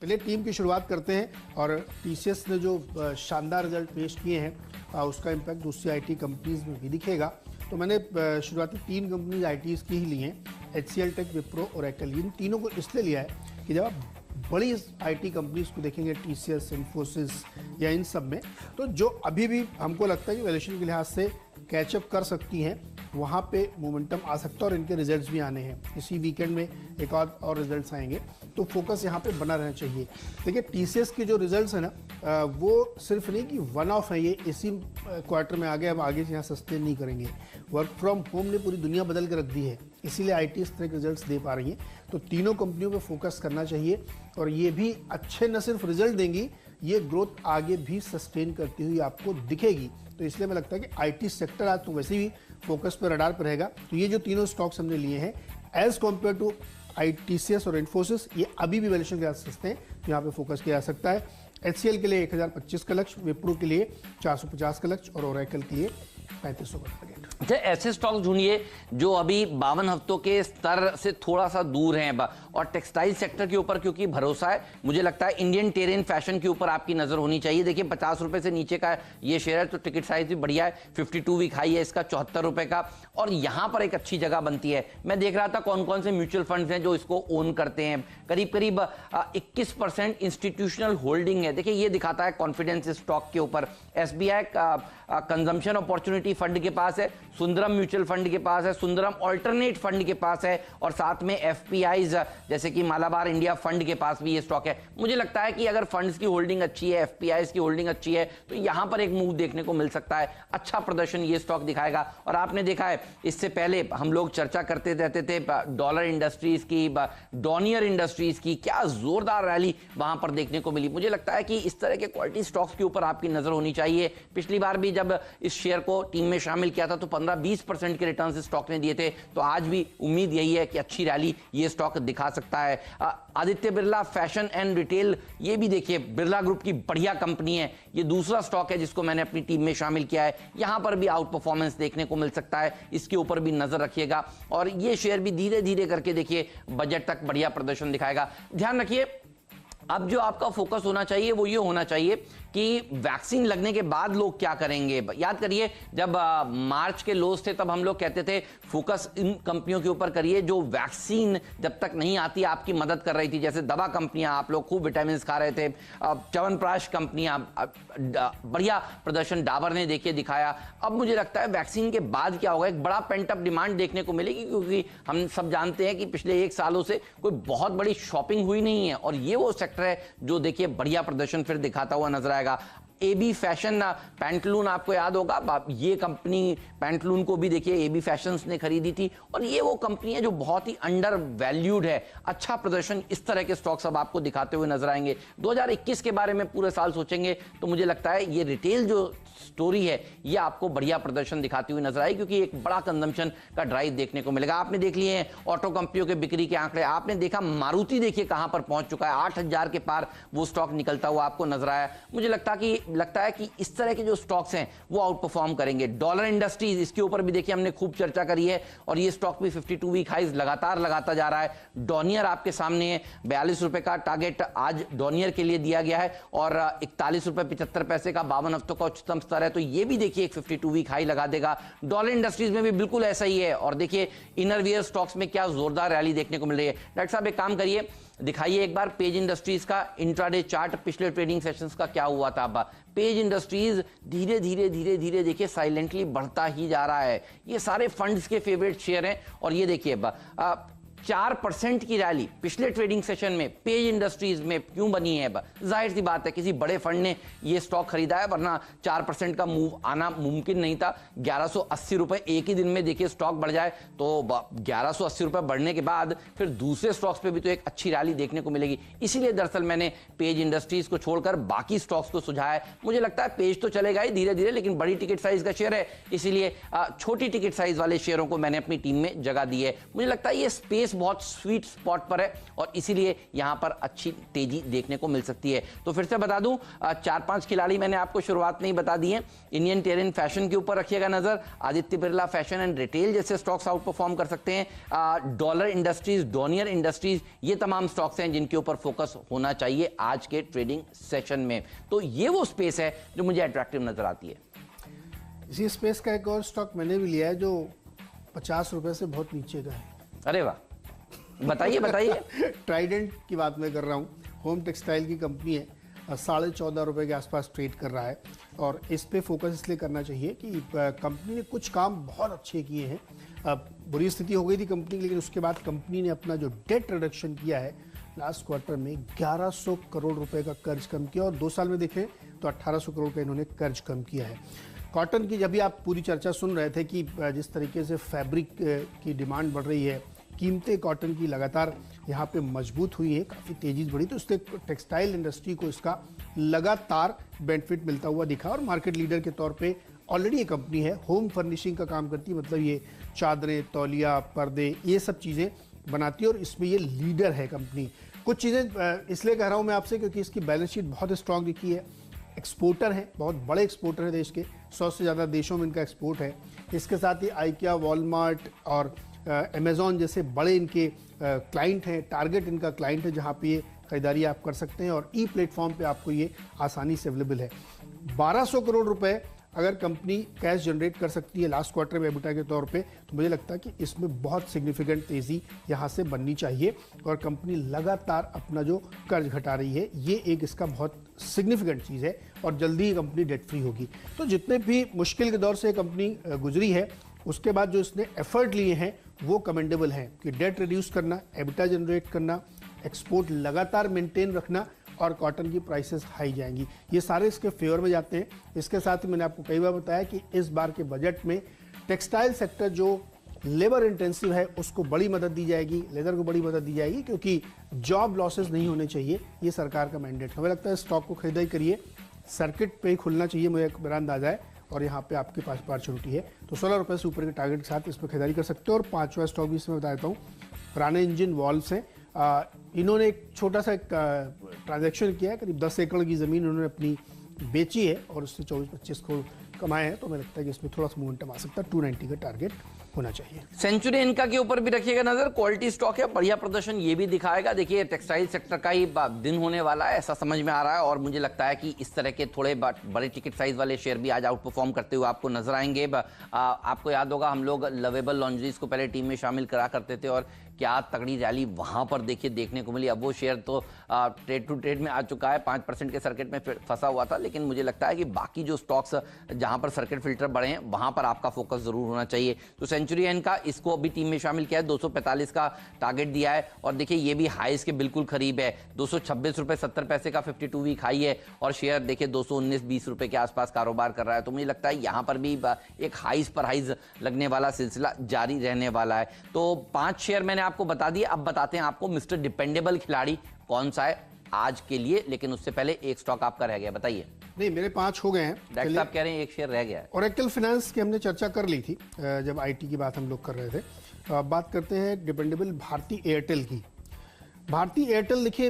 पहले टीम की शुरुआत करते हैं और टीसीएस ने जो शानदार रिजल्ट पेश किए हैं उसका इम्पैक्ट दूसरी आईटी कंपनीज में भी दिखेगा। तो मैंने शुरुआती 3 कंपनीज आईटीज की ही ली हैं, HCL टेक, विप्रो और एकल। इन तीनों को इसलिए लिया है कि जब आप बड़ी आईटी कंपनीज को देखेंगे, टीसीएस, इन्फोसिस या इन सब में, तो जो अभी भी हमको लगता है कि वैल्यूएशन के लिहाज से कैचअप कर सकती हैं, वहाँ पे मोमेंटम आ सकता है और इनके रिजल्ट्स भी आने हैं। इसी वीकेंड में एक और रिजल्ट्स आएंगे, तो फोकस यहाँ पे बना रहना चाहिए। देखिए टीसीएस के जो रिजल्ट्स हैं ना, वो सिर्फ नहीं कि वन ऑफ है, ये इसी क्वार्टर में आ गए, अब आगे से यहाँ सस्टेन नहीं करेंगे। वर्क फ्रॉम होम ने पूरी दुनिया बदल के रख दी है, इसीलिए आईटी इस तरह के रिजल्ट्स दे पा रही हैं। तो तीनों कंपनियों पे फोकस करना चाहिए और ये भी अच्छे न सिर्फ रिजल्ट देंगी, ये ग्रोथ आगे भी सस्टेन करती हुई आपको दिखेगी। तो इसलिए मैं लगता है कि आईटी सेक्टर आज तो वैसे भी फोकस पर, रडार पर रहेगा। तो ये जो तीनों स्टॉक्स हमने लिए हैं एज कम्पेयर टू टीसीएस और इन्फोसिस, ये अभी भी वैल्यूएशन के साथ सस्ते हैं, तो यहाँ पे फोकस किया जा सकता है। HCL के लिए 1025 का लक्ष्य, विप्रो के लिए 450 का लक्ष्य और ओरेकल के लिए 3500 का टारगेट। अच्छा, ऐसे स्टॉक ढूंढिए जो अभी 52 हफ्तों के स्तर से थोड़ा सा दूर हैं और टेक्सटाइल सेक्टर के ऊपर क्योंकि भरोसा है, मुझे लगता है इंडियन टेरेन फैशन के ऊपर आपकी नजर होनी चाहिए। देखिए 50 रुपए से नीचे का ये शेयर है, तो टिकट साइज भी बढ़िया है। 52 वीक हाई है इसका 74 रुपए का, और यहां पर एक अच्छी जगह बनती है। मैं देख रहा था कौन कौन से म्यूचुअल फंड्स हैं जो इसको ओन करते हैं। करीब करीब 21% इंस्टीट्यूशनल होल्डिंग है। देखिए ये दिखाता है कॉन्फिडेंस स्टॉक के ऊपर। SBI कंजम्पशन अपॉर्चुनिटी फंड के पास है, सुंदरम म्यूचुअल फंड के पास है, सुंदरम ऑल्टरनेट फंड के पास है, और साथ में FPIs जैसे कि मालाबार इंडिया फंड के पास भी ये स्टॉक है। मुझे लगता है कि अगर फंड्स की होल्डिंग अच्छी है, FPIs की होल्डिंग अच्छी है, तो यहां पर एक मूव देखने को मिल सकता है। अच्छा प्रदर्शन ये स्टॉक दिखाएगा। और आपने देखा है इससे पहले हम लोग चर्चा करते रहते थे डॉलर इंडस्ट्रीज की, डॉनियर इंडस्ट्रीज की, क्या जोरदार रैली वहां पर देखने को मिली। मुझे लगता है कि इस तरह के क्वालिटी स्टॉक्स के ऊपर आपकी नजर होनी चाहिए। पिछली बार भी जब इस शेयर को टीम में शामिल किया था तो 15-20% के रिटर्न्स इस स्टॉक ने दिए थे। तो आज भी उम्मीद यही है कि अच्छी रैली ये स्टॉक दिखा सकता है। Aditya Birla fashion and retail, ये भी देखिए बिरला ग्रुप की बढ़िया कंपनी है। ये दूसरा स्टॉक है जिसको मैंने अपनी टीम में शामिल किया है। यहां पर भी आउट परफॉर्मेंस देखने को मिल सकता है, इसके ऊपर भी नजर रखिएगा। और ये शेयर भी धीरे धीरे करके देखिए बजट तक बढ़िया प्रदर्शन दिखाएगा। ध्यान रखिए, अब जो आपका फोकस होना चाहिए वो ये होना चाहिए कि वैक्सीन लगने के बाद लोग क्या करेंगे। याद करिए जब मार्च के लोस थे तब हम लोग कहते थे फोकस इन कंपनियों के ऊपर करिए जो वैक्सीन जब तक नहीं आती आपकी मदद कर रही थी। जैसे दवा कंपनियां, आप लोग खूब विटामिन खा रहे थे। च्यवनप्राश कंपनियां, बढ़िया प्रदर्शन डाबर ने देखिए दिखाया। अब मुझे लगता है वैक्सीन के बाद क्या होगा, एक बड़ा पेंट अप डिमांड देखने को मिलेगी, क्योंकि हम सब जानते हैं कि पिछले 1 सालों से कोई बहुत बड़ी शॉपिंग हुई नहीं है। और ये वो सेक्टर है जो देखिए बढ़िया प्रदर्शन फिर दिखाता हुआ नजर आएगा। AB फैशन, पैंटलून आपको याद होगा, ये कंपनी पैंटलून को भी देखिए AB फैशंस ने खरीदी थी, और ये वो कंपनी है जो बहुत ही अंडर वैल्यूड है। अच्छा प्रदर्शन इस तरह के स्टॉक्स अब आपको दिखाते हुए नजर आएंगे। 2021 के बारे में पूरे साल सोचेंगे तो मुझे लगता है ये रिटेल जो स्टोरी है ये आपको बढ़िया प्रदर्शन दिखाती हुई नजर आई, क्योंकि एक बड़ा कंजम्पशन का ड्राइव देखने को मिलेगा। आपने देख लिए हैं ऑटो कंपनियों के बिक्री के आंकड़े, आपने देखा मारुति देखिए कहां पर पहुंच चुका है, 8000 के पार वो स्टॉक निकलता हुआ आपको नजर आया। मुझे लगता है कि इस तरह के जो स्टॉक्स हैं वो आउट परफॉर्म करेंगे। डॉलर इंडस्ट्रीज, इसके ऊपर भी देखिए हमने खूब चर्चा करी है, और ये स्टॉक भी 52 वीक हाइज लगातार लगाता जा रहा है। डॉनियर आपके सामने है, 42 रुपए का टारगेट आज डॉनियर के लिए दिया गया है, और 41 रुपए 75 पैसे का 52 हफ्तों का उच्चतम स्तर है। तो ये भी देखिए एक 52 वीक हाई लगा देगा। डॉलर इंडस्ट्रीज में भी बिल्कुल ऐसा ही है। और देखिए इनरवियर स्टॉक्स में क्या जोरदार रैली देखने को मिल रही है। डॉक्टर साहब एक काम करिए, दिखाइए एक बार पेज इंडस्ट्रीज का इंट्राडे चार्ट, पिछले ट्रेडिंग सेशंस का क्या हुआ था। पेज इंडस्ट्रीज धीरे धीरे देखिए साइलेंटली बढ़ता ही जा रहा है। ये सारे फंड्स के फेवरेट शेयर हैं, और ये देखिए 4% की रैली पिछले ट्रेडिंग सेशन में पेज इंडस्ट्रीज में क्यों बनी है। जाहिर सी बात है किसी बड़े फंड ने ये स्टॉक खरीदा है, वरना 4% का मूव आना मुमकिन नहीं था। 1180 रुपए एक ही दिन में देखिए स्टॉक बढ़ जाए, तो 1180 रुपए बढ़ने के बाद फिर दूसरे स्टॉक्स पे भी तो एक अच्छी रैली देखने को मिलेगी। इसीलिए दरअसल मैंने पेज इंडस्ट्रीज को छोड़कर बाकी स्टॉक्स को सुझाया है। मुझे लगता है पेज तो चलेगा ही धीरे धीरे, लेकिन बड़ी टिकट साइज का शेयर है, इसीलिए छोटी टिकट साइज वाले शेयरों को मैंने अपनी टीम में जगह दी है। मुझे लगता है ये स्पेस बेस बहुत स्वीट स्पॉट पर है और इसीलिए यहां पर अच्छी तेजी देखने को मिल सकती है। तो फिर से बता दूं, 4-5 खिलाड़ी मैंने आपको शुरुआत में ही बता दिए। इंडियन टेरेन फैशन के ऊपर रखिएगा नजर, Aditya Birla fashion and retail जैसे स्टॉक्स आउट परफॉर्म कर सकते हैं। डॉलर इंडस्ट्रीज, डोनियर इंडस्ट्रीज, ये तमाम स्टॉक्स हैं जिनके ऊपर फोकस होना चाहिए आज के ट्रेडिंग सेशन में। तो ये वो स्पेस है जो मुझे अट्रैक्टिव नजर आती है। इसी स्पेस का एक और स्टॉक मैंने भी लिया है जो 50 रुपए से बहुत नीचे का है। अरे वाह, बताइए बताइए। ट्राइडेंट की बात मैं कर रहा हूँ, होम टेक्सटाइल की कंपनी है, 14.5 रुपए के आसपास ट्रेड कर रहा है और इस पे फोकस इसलिए करना चाहिए कि कंपनी ने कुछ काम बहुत अच्छे किए हैं। बुरी स्थिति हो गई थी कंपनी की, लेकिन उसके बाद कंपनी ने अपना जो डेट रिडक्शन किया है लास्ट क्वार्टर में 1100 करोड़ रुपए का कर्ज कम किया और 2 साल में देखें तो 1800 करोड़ का इन्होंने कर्ज कम किया है। कॉटन की जब भी आप पूरी चर्चा सुन रहे थे कि जिस तरीके से फैब्रिक की डिमांड बढ़ रही है, कीमतें कॉटन की लगातार यहाँ पे मजबूत हुई है, काफ़ी तेजी बढ़ी, तो इसलिए टेक्सटाइल इंडस्ट्री को इसका लगातार बेनिफिट मिलता हुआ दिखा और मार्केट लीडर के तौर पे ऑलरेडी ये कंपनी है। होम फर्निशिंग का काम करती है, मतलब ये चादरें, तौलिया, पर्दे, ये सब चीज़ें बनाती है और इसमें ये लीडर है कंपनी। कुछ चीज़ें इसलिए कह रहा हूँ मैं आपसे क्योंकि इसकी बैलेंस शीट बहुत स्ट्रांग दिखी है। एक्सपोर्टर है, बहुत बड़े एक्सपोर्टर है देश के, 100 से ज़्यादा देशों में इनका एक्सपोर्ट है। इसके साथ ही आइकिया, वॉलमार्ट और अमेज़ॉन जैसे बड़े इनके क्लाइंट हैं, टारगेट इनका क्लाइंट है जहाँ पे ये खरीदारी आप कर सकते हैं और ई प्लेटफॉर्म पे आपको ये आसानी से अवेलेबल है। 1200 करोड़ रुपए अगर कंपनी कैश जनरेट कर सकती है लास्ट क्वार्टर में एबिटा के तौर पे, तो मुझे लगता है कि इसमें बहुत सिग्निफिकेंट तेज़ी यहाँ से बननी चाहिए और कंपनी लगातार अपना जो कर्ज घटा रही है, ये एक इसका बहुत सिग्निफिकेंट चीज़ है और जल्दी ही कंपनी डेट फ्री होगी। तो जितने भी मुश्किल के दौर से कंपनी गुजरी है, उसके बाद जो इसने एफर्ट लिए हैं वो कमेंडेबल हैं कि डेट रिड्यूस करना, एबिटा जनरेट करना, एक्सपोर्ट लगातार मेंटेन रखना और कॉटन की प्राइसेस हाई जाएंगी, ये सारे इसके फेवर में जाते हैं। इसके साथ ही मैंने आपको कई बार बताया कि इस बार के बजट में टेक्सटाइल सेक्टर जो लेबर इंटेंसिव है उसको बड़ी मदद दी जाएगी, लेदर को बड़ी मदद दी जाएगी क्योंकि जॉब लॉसेस नहीं होने चाहिए, ये सरकार का मैंडेट। हमें लगता है स्टॉक को खरीदारी करिए, सर्किट पे ही खुलना चाहिए मेरा अंदाजा है और यहाँ पे आपके पास अपॉर्चुनिटी है। तो 16 रुपये से ऊपर के टारगेट के साथ इस पर खरीदारी कर सकते हो। और 5वां स्टॉक भी इसमें बता देता हूँ, पुराने इंजन वॉल्व्स हैं। इन्होंने एक छोटा सा ट्रांजैक्शन किया है, करीब 10 एकड़ की ज़मीन उन्होंने अपनी बेची है और उससे 24-25 करोड़ कमाए हैं। तो मुझे लगता है कि इसमें थोड़ा सा मोमेंटम आ सकता है, 290 का टारगेट होना चाहिए। सेंचुरी इनका के ऊपर भी रखिएगा नजर, क्वालिटी स्टॉक है, बढ़िया प्रदर्शन ये भी दिखाएगा। देखिए टेक्सटाइल सेक्टर का ही दिन होने वाला है ऐसा समझ में आ रहा है और मुझे लगता है कि इस तरह के थोड़े बड़े टिकट साइज वाले शेयर भी आज आउट परफॉर्म करते हुए आपको नजर आएंगे। आपको याद होगा हम लोग लवेबल लॉन्ड्रीज को पहले टीम में शामिल करा करते थे और क्या तगड़ी रैली वहां पर देखिए देखने को मिली। अब वो शेयर तो ट्रेड टू ट्रेड में आ चुका है, 5% के सर्किट में फंसा हुआ था, लेकिन मुझे लगता है कि बाकी जो स्टॉक्स जहां पर सर्किट फिल्टर बढ़े हैं वहां पर आपका फोकस जरूर होना चाहिए। तो सेंचुरी इनका इसको अभी टीम में शामिल किया है, 245 का टारगेट दिया है और देखिए ये भी हाईस के बिल्कुल करीब है, 226 रुपए 70 पैसे का 52 वीक हाई है और शेयर देखिए 219-20 रुपए के आसपास कारोबार कर रहा है। तो मुझे लगता है यहां पर भी एक हाईस पर हाईस लगने वाला सिलसिला जारी रहने वाला है। तो 5 शेयर मैंने आपको बता दिए, अब बताते हैं आपको मिस्टर डिपेंडेबल खिलाड़ी कौन सा है आज के लिए, लेकिन उससे पहले एक स्टॉक आपका रह गया, बताइए। नहीं, मेरे 5 हो गए हैं। डॉक्टर साहब कह रहे हैं एक शेयर रह गया है। ओरेकल फाइनेंस की हमने चर्चा कर ली थी जब आईटी की बात हम लोग कर रहे थे। अब बात करते हैं डिपेंडेबल भारती एयरटेल की। भारती एयरटेल देखिए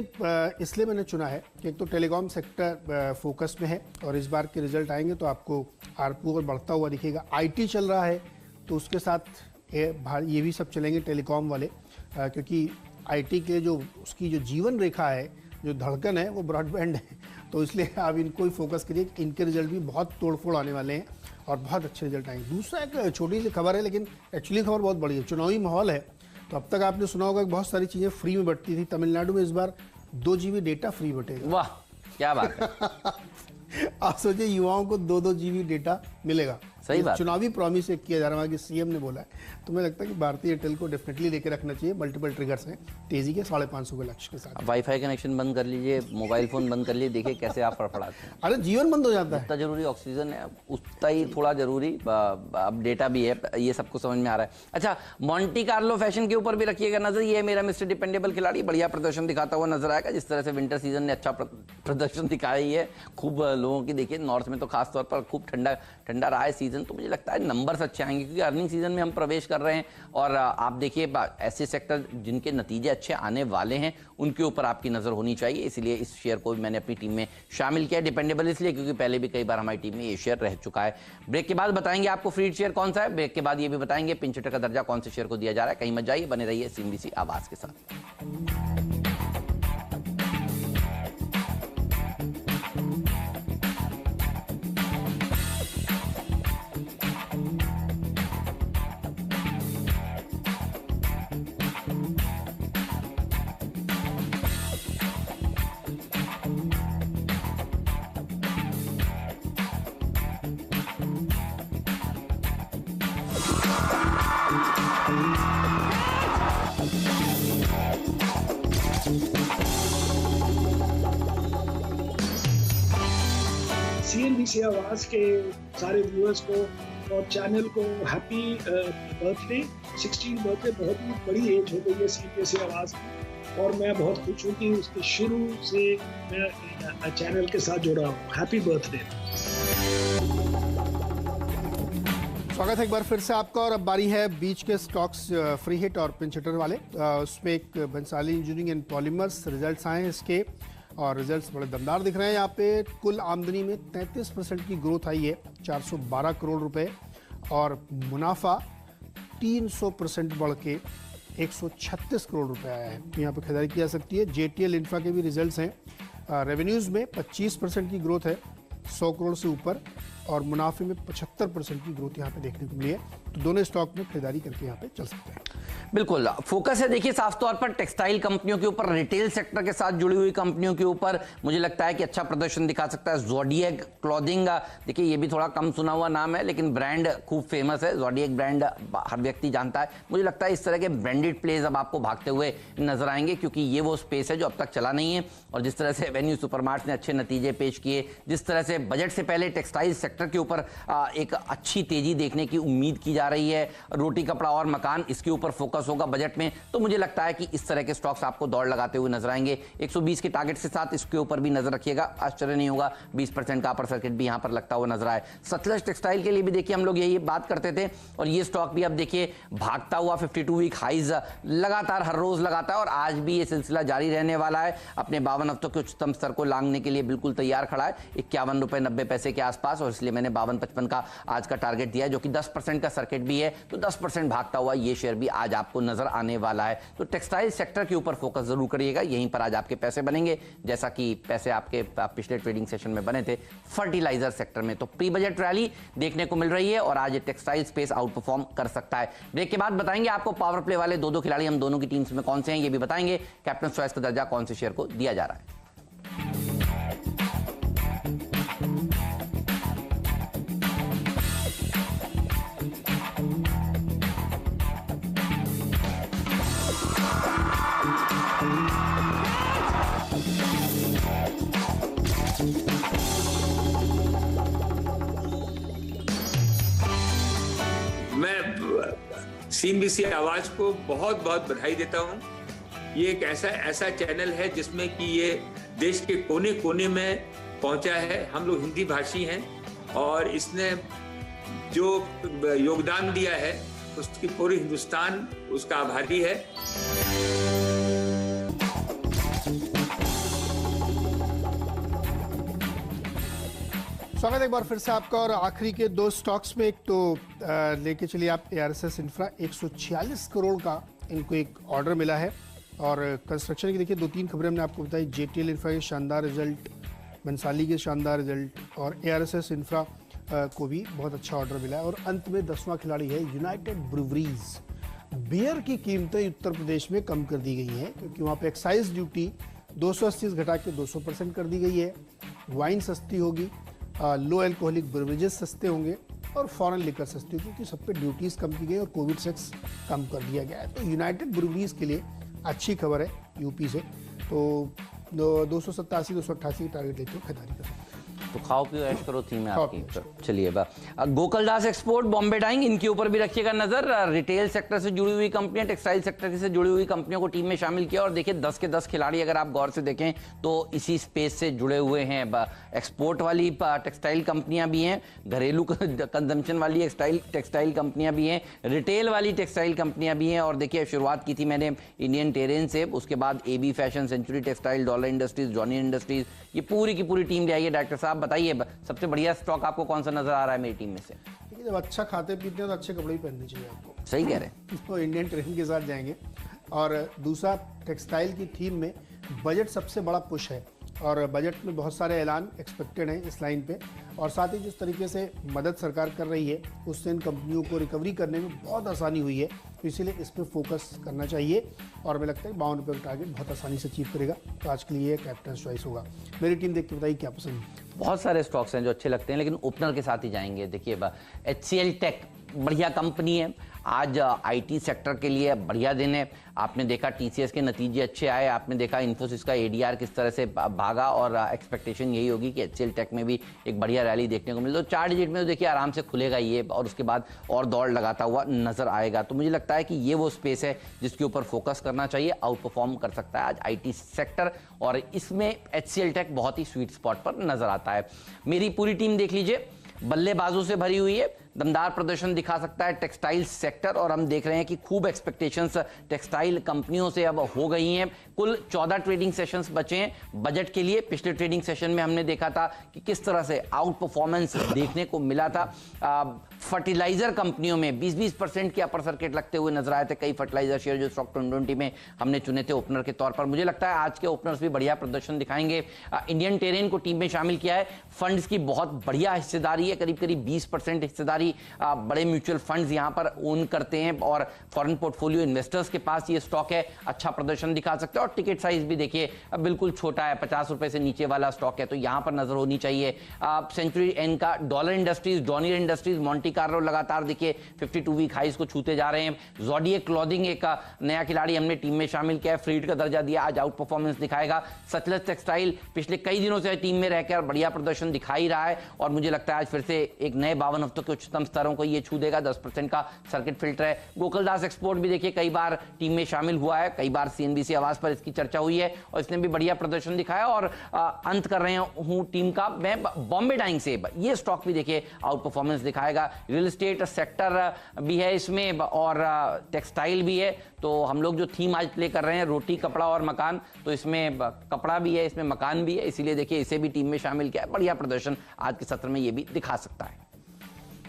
इसलिए मैंने चुना है कि एक तो टेलीकॉम सेक्टर फोकस में है और इस बार के रिजल्ट आएंगे तो आपको आरपू और बढ़ता हुआ दिखेगा। आईटी चल रहा है तो उसके साथ ये भी सब चलेंगे टेलीकॉम वाले, क्योंकि आईटी के जो उसकी जो जीवन रेखा है, जो धड़कन है, वो ब्रॉडबैंड है। तो इसलिए आप इनको ही फोकस करिए, इनके रिजल्ट भी बहुत तोड़फोड़ आने वाले हैं और बहुत अच्छे रिजल्ट आएंगे। दूसरा एक छोटी सी खबर है लेकिन एक्चुअली खबर बहुत बड़ी है, चुनावी माहौल है। तो अब तक आपने सुना होगा कि बहुत सारी चीज़ें फ्री में बंटती थी, तमिलनाडु में इस बार 2 GB डेटा फ्री बटेगा। वाह क्या बात है। आप सोचिए युवाओं को 2-2 GB डेटा मिलेगा। सही बात, चुनावी प्रॉमिस एक किया जा रहा है कि सीएम ने बोला है। तो मुझे लगता है कि भारतीय एयरटेल को डेफिनेटली लेके रखना चाहिए। मल्टीपल ट्रिगर्स हैं तेजी के 550 के लक्ष्य के साथ। वाईफाई कनेक्शन बंद कर लीजिए, मोबाइल फोन बंद कर लीजिए, देखिए कैसे आप फड़फड़ाते हैं। अरे जीवन बंद हो जाता है। जितना जरूरी ऑक्सीजन है उतना ही थोड़ा जरूरी अब डेटा भी है, ये सबको समझ में आ रहा है। अच्छा, मॉन्टी कार्लो फैशन के ऊपर भी रखिएगा नजर, ये है मेरा मिस्टर डिपेंडेबल खिलाड़ी, बढ़िया प्रदर्शन दिखाता हुआ नजर आएगा। जिस तरह से विंटर सीजन ने अच्छा प्रदर्शन दिखाया ही है, खूब लोगों की देखिए नॉर्थ में तो खास तौर पर खूब ठंडा ठंडा रहा है सीजन, तो मुझे लगता है नंबर्स अच्छे आएंगे, क्योंकि अर्निंग सीजन में हम प्रवेश कर रहे हैं। और आप देखिए ऐसे सेक्टर जिनके नतीजे अच्छे आने वाले हैं उनके ऊपर आपकी नज़र होनी चाहिए, इसलिए इस शेयर को मैंने अपनी टीम में शामिल किया। डिपेंडेबल इसलिए क्योंकि पहले भी कई बार हमारी टीम में ये शेयर रह चुका है। ब्रेक के बाद बताएंगे आपको फ्रीड शेयर कौन सा है, ब्रेक के बाद ये भी बताएंगे पिंच हिटर का दर्जा कौन से शेयर को दिया जा रहा है। कहीं मत जाइए, बने रहिए सीएनबीसी आवाज के साथ। सीएनबीसी आवाज के सारे व्यूअर्स को और चैनल को हैप्पी बर्थडे। 16 बर्थडे, बहुत ही बड़ी एज हो गई है सीएनबीसी आवाज की, और मैं बहुत खुश हूँ कि उसके शुरू से मैं चैनल के साथ जुड़ा हूँ। Happy birthday. स्वागत है एक बार फिर से आपका। और अब बारी है बीच के स्टॉक्स फ्री हिट और पिंच हिटर वाले। उसमें एक Bhansali engineering and polymers results आए हैं इसके, और रिजल्ट्स बड़े दमदार दिख रहे हैं। यहाँ पे कुल आमदनी में 33% की ग्रोथ आई है, 412 करोड़ रुपए, और मुनाफा 300% बढ़ के 136 करोड़ रुपए आया है। तो यहाँ पे खरीदारी की जा सकती है। जेटीएल इंफ्रा के भी रिजल्ट्स हैं। रेवेन्यूज़ में 25% की ग्रोथ है, 100 करोड़ से ऊपर, और मुनाफे में 75% की ग्रोथ यहाँ पे देखने को मिली है। तो दोनों स्टॉक में खरीदारी करके यहाँ पे चल सकते हैं। बिल्कुल फोकस है देखिए साफ तौर पर टेक्सटाइल कंपनियों के ऊपर, रिटेल सेक्टर के साथ जुड़ी हुई कंपनियों के ऊपर। मुझे लगता है कि अच्छा प्रदर्शन दिखा सकता है ज़ोडिएक क्लॉथिंग। देखिए ये भी थोड़ा कम सुना हुआ नाम है, लेकिन ब्रांड खूब फेमस है। ज़ोडिएक ब्रांड हर व्यक्ति जानता है। मुझे लगता है इस तरह के ब्रांडेड प्लेज अब आपको भागते हुए नजर आएंगे, क्योंकि ये वो स्पेस है जो अब तक चला नहीं है। और जिस तरह से एवेन्यू सुपरमार्ट्स ने अच्छे नतीजे पेश किए, जिस तरह से बजट से पहले टेक्सटाइल सेक्टर के ऊपर एक अच्छी तेजी देखने की उम्मीद की जा रही है। रोटी कपड़ा और मकान, इसके ऊपर फोकस होगा बजट में। तो मुझे लगता है कि इस तरह के स्टॉक्स आपको दौड़ लगाते हुए नजर आएंगे। 120 के टारगेट के साथ इसके ऊपर भी नजर रखिएगा, आश्चर्य नहीं होगा 20% का अपर सर्किट भी यहां पर लगता हुआ नजर आए। सतलज टेक्सटाइल के लिए भी देखिए हम लोग यही बात करते थे, और ये स्टॉक भी अब देखिए भागता हुआ 52 वीक हाइज लगातार हर रोज लगाता है, और आज भी ये सिलसिला जारी रहने वाला है। अपने 52 हफ्तों के उच्चतम स्तर को लांघने के लिए बिल्कुल तैयार खड़ा है, 51 रुपए 90 पैसे के आसपास, और इसलिए मैंने 52.55 का आज का टारगेट दिया है, जो कि 10% का सर्किट भी है। तो 10% भागता हुआ ये शेयर भी आज आपको नजर आने वाला है। तो टेक्सटाइल सेक्टर के ऊपर फोकस जरूर करिएगा, यहीं पर आज आपके पैसे बनेंगे, जैसा कि पैसे आपके पिछले ट्रेडिंग सेशन में बने थे फर्टिलाइजर सेक्टर में। तो प्री बजट रैली देखने को मिल रही है, और आज ये टेक्सटाइल स्पेस आउट परफॉर्म कर सकता है। ब्रेक के बाद बताएंगे आपको पावर प्ले वाले दो खिलाड़ी हम दोनों की टीम्स में कौन से हैं, ये भी बताएंगे। कैप्टन चॉइस का दर्जा कौन से शेयर को दिया जा रहा है। सीएनबीसी आवाज को बहुत बहुत बधाई देता हूं। ये एक ऐसा चैनल है जिसमें कि ये देश के कोने कोने में पहुंचा है। हम लोग हिंदी भाषी हैं, और इसने जो योगदान दिया है उसकी पूरी हिंदुस्तान उसका आभारी है। स्वागत एक बार फिर से आपका। और आखिरी के दो स्टॉक्स में, एक तो लेके चलिए आप ARSS इंफ्रा, 146 करोड़ का इनको एक ऑर्डर मिला है। और कंस्ट्रक्शन की देखिए 2-3 खबरें हमने आपको बताई। जेटीएल इंफ्रा के शानदार रिजल्ट, बंसाली के शानदार रिजल्ट, और ARSS इंफ्रा को भी बहुत अच्छा ऑर्डर मिला है। और अंत में 10वां खिलाड़ी है यूनाइटेड ब्रूवरीज। बियर की कीमतें उत्तर प्रदेश में कम कर दी गई हैं, क्योंकि वहाँ पे एक्साइज ड्यूटी 280 घटा के 200% कर दी गई है। वाइन सस्ती होगी, लो अल्कोहलिक ब्रेवरेजेस सस्ते होंगे, और फॉरेन लिकर सस्ती होगी, क्योंकि सब पे ड्यूटीज़ कम की गई और कोविड सेक्स कम कर दिया गया है। तो यूनाइटेड ब्रूवरीज के लिए अच्छी खबर है यूपी से। तो 287-288 टारगेट लेते हो खरीदारी कर सकते हैं। तो खाओ पियो ऐश करो थीम है आपकी। चलिए गोकुलदास एक्सपोर्ट, बॉम्बे डाइंग, इनके ऊपर भी रखिएगा नजर। रिटेल सेक्टर से जुड़ी हुई कंपनियां, टेक्सटाइल सेक्टर से जुड़ी हुई कंपनियों को टीम में शामिल किया। और देखिए 10 के 10 खिलाड़ी अगर आप गौर से देखें तो इसी स्पेस से जुड़े हुए हैं। एक्सपोर्ट वाली टेक्सटाइल कंपनियां भी हैं, घरेलू कंजम्पशन वाली टेक्सटाइल कंपनियां भी हैं, रिटेल वाली टेक्सटाइल कंपनियां भी हैं। और देखिए शुरुआत की थी मैंने इंडियन टेरेन से, उसके बाद A B fashion, century textile, dollar industries, Johnny industries, ये पूरी की पूरी टीम ले आई है। डॉक्टर साहब बताइए सबसे बढ़िया स्टॉक आपको कौन सा नजर आ रहा है मेरी टीम में से? जब अच्छा खाते पीते हैं तो अच्छे कपड़े ही पहनने चाहिए आपको। सही कह रहे हैं। तो इंडियन ट्रेन के साथ जाएंगे। और दूसरा, टेक्सटाइल की थीम में बजट सबसे बड़ा पुश है और बजट में बहुत सारे ऐलान एक्सपेक्टेड हैं इस लाइन पे। और साथ ही जिस तरीके से मदद सरकार कर रही है उससे इन कंपनियों को रिकवरी करने में बहुत आसानी हुई है, तो इसीलिए इस पर फोकस करना चाहिए। और मुझे लगता है 52 रुपये का टारगेट बहुत आसानी से अचीव करेगा, तो आज के लिए कैप्टन चॉइस होगा। मेरी टीम देख के बताइए क्या पसंद है। बहुत सारे स्टॉक्स हैं जो अच्छे लगते हैं, लेकिन ओपनर के साथ ही जाएंगे। देखिए HCL टेक बढ़िया कंपनी है, आज आईटी सेक्टर के लिए बढ़िया दिन है। आपने देखा टीसीएस के नतीजे अच्छे आए, आपने देखा इन्फोसिस का एडीआर किस तरह से भागा, और एक्सपेक्टेशन यही होगी कि HCL टेक में भी एक बढ़िया रैली देखने को मिले। तो 4 डिजिट में तो देखिए आराम से खुलेगा ये, और उसके बाद और दौड़ लगाता हुआ नजर आएगा। तो मुझे लगता है कि ये वो स्पेस है जिसके ऊपर फोकस करना चाहिए। आउट परफॉर्म कर सकता है आज आईटी सेक्टर, और इसमें HCL टेक बहुत ही स्वीट स्पॉट पर नजर आता है। मेरी पूरी टीम देख लीजिए, बल्लेबाजों से भरी हुई है, दमदार प्रदर्शन दिखा सकता है टेक्सटाइल सेक्टर। और हम देख रहे हैं कि खूब एक्सपेक्टेशंस टेक्सटाइल कंपनियों से अब हो गई हैं। कुल 14 ट्रेडिंग सेशंस बचे हैं बजट के लिए। पिछले ट्रेडिंग सेशन में हमने देखा था कि किस तरह से आउट परफॉर्मेंस देखने को मिला था। फर्टिलाइजर कंपनियों में 20% के अपर सर्किट लगते हुए नजर आए थे कई फर्टिलाइजर शेयर जो स्टॉक 2020 में हमने चुने थे ओपनर के तौर पर। मुझे लगता है आज के ओपनर्स भी बढ़िया प्रदर्शन दिखाएंगे। इंडियन टेरेन को टीम में शामिल किया है। फंड्स की बहुत बढ़िया हिस्सेदारी है, करीब 20% हिस्सेदारी बड़े म्यूचुअल फंड्स यहां पर ओन करते हैं, और फॉरेन पोर्टफोलियो इन्वेस्टर्स के पास ये स्टॉक है, अच्छा प्रदर्शन दिखा सकते हैं। और टिकट साइज भी देखिए बिल्कुल छोटा है, 50 रुपए से नीचे वाला स्टॉक है, तो यहां पर नजर होनी चाहिए। सेंचुरी एन का, dollar industries, Johnny industries, Monty Carlo लगातार देखिए 52 वीक हाइस को छूते जा रहे हैं। ज़ोडिएक क्लॉथिंग एक नया खिलाड़ी हमने टीम में शामिल किया है, फ्रीड का दर्जा दिया, आज आउट परफॉर्मेंस दिखाएगा। सतलज टेक्सटाइल पिछले कई दिनों से टीम में रहकर बढ़िया प्रदर्शन दिखा ही रहा है, और मुझे लगता है आज फिर से एक नए 52 हफ्तों के उच्चतम स्तरों को ये छू देगा। 10% का सर्किट फिल्टर है। गोकुलदास एक्सपोर्ट भी देखिए कई बार टीम में शामिल हुआ है, कई बार CNBC आवाज पर इसकी चर्चा हुई है और इसने भी बढ़िया प्रदर्शन दिखाया। और अंत कर रहे हूं टीम का मैं बॉम्बे डाइंग से, ये स्टॉक भी देखिए आउट परफॉर्मेंस दिखाएगा। रियल एस्टेट सेक्टर भी है इसमें और टेक्सटाइल भी है, तो हम लोग जो थीम आज प्ले कर रहे हैं रोटी, कपड़ा और मकान, तो इसमें कपड़ा भी है, इसमें मकान भी है, इसीलिए देखिए इसे भी टीम में शामिल किया है। बढ़िया प्रदर्शन आज के सत्र में ये भी दिखा सकता है।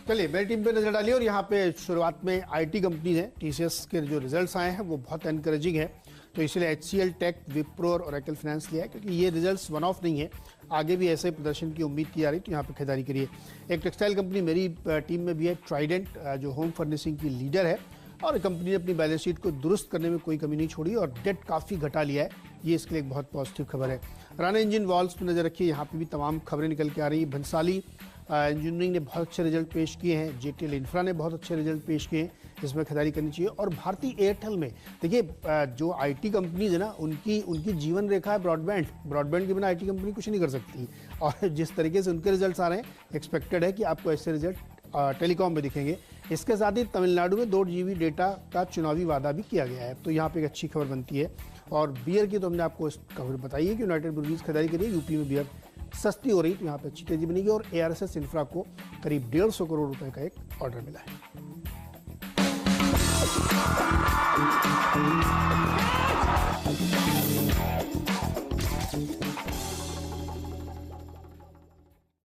चलिए मेरी टीम पे नजर डालिए, और यहाँ पे शुरुआत में आईटी कंपनी है, टीसीएस के जो रिजल्ट्स आए हैं वो बहुत एनकरेजिंग है, तो इसलिए HCL टेक, विप्रो और ओरेकल फाइनेंस लिया है, क्योंकि ये रिजल्ट्स वन ऑफ नहीं है, आगे भी ऐसे प्रदर्शन की उम्मीद की जा रही, तो यहाँ पे खरीदारी करिए। एक टेक्सटाइल कंपनी मेरी टीम में भी है, ट्राइडेंट, जो होम फर्निशिंग की लीडर है, और कंपनी ने अपनी बैलेंस शीट को दुरुस्त करने में कोई कमी नहीं छोड़ी और डेट काफ़ी घटा लिया है, ये इसके लिए एक बहुत पॉजिटिव खबर है। राणा इंजन वॉल्व्स पर नजर रखिए, यहाँ पे भी तमाम खबरें निकल के आ रही हैं। भंसाली इंजीनियरिंग ने बहुत अच्छे रिजल्ट पेश किए हैं, JTL इंफ्रा ने बहुत अच्छे रिजल्ट पेश किए हैं, इसमें खरीदारी करनी चाहिए। और भारतीय एयरटेल में देखिए जो आईटी कंपनीज है ना, उनकी जीवन रेखा है ब्रॉडबैंड के बिना आईटी कंपनी कुछ नहीं कर सकती, और जिस तरीके से उनके रिजल्ट्स आ रहे हैं, एक्सपेक्टेड है कि आपको ऐसे रिजल्ट टेलीकॉम में दिखेंगे। इसके साथ ही तमिलनाडु में 2 GB डेटा का चुनावी वादा भी किया गया है, तो यहाँ पे एक अच्छी खबर बनती है। और बियर की तो हमने आपको खबर बताई है कि यूनाइटेड ब्रूअरीज खरीदारी करिए, यूपी में बियर सस्ती हो रही, तो यहाँ पे अच्छी तेजी बनेगी। और ARSS इंफ्रा को करीब 150 करोड़ रुपए का एक ऑर्डर मिला है।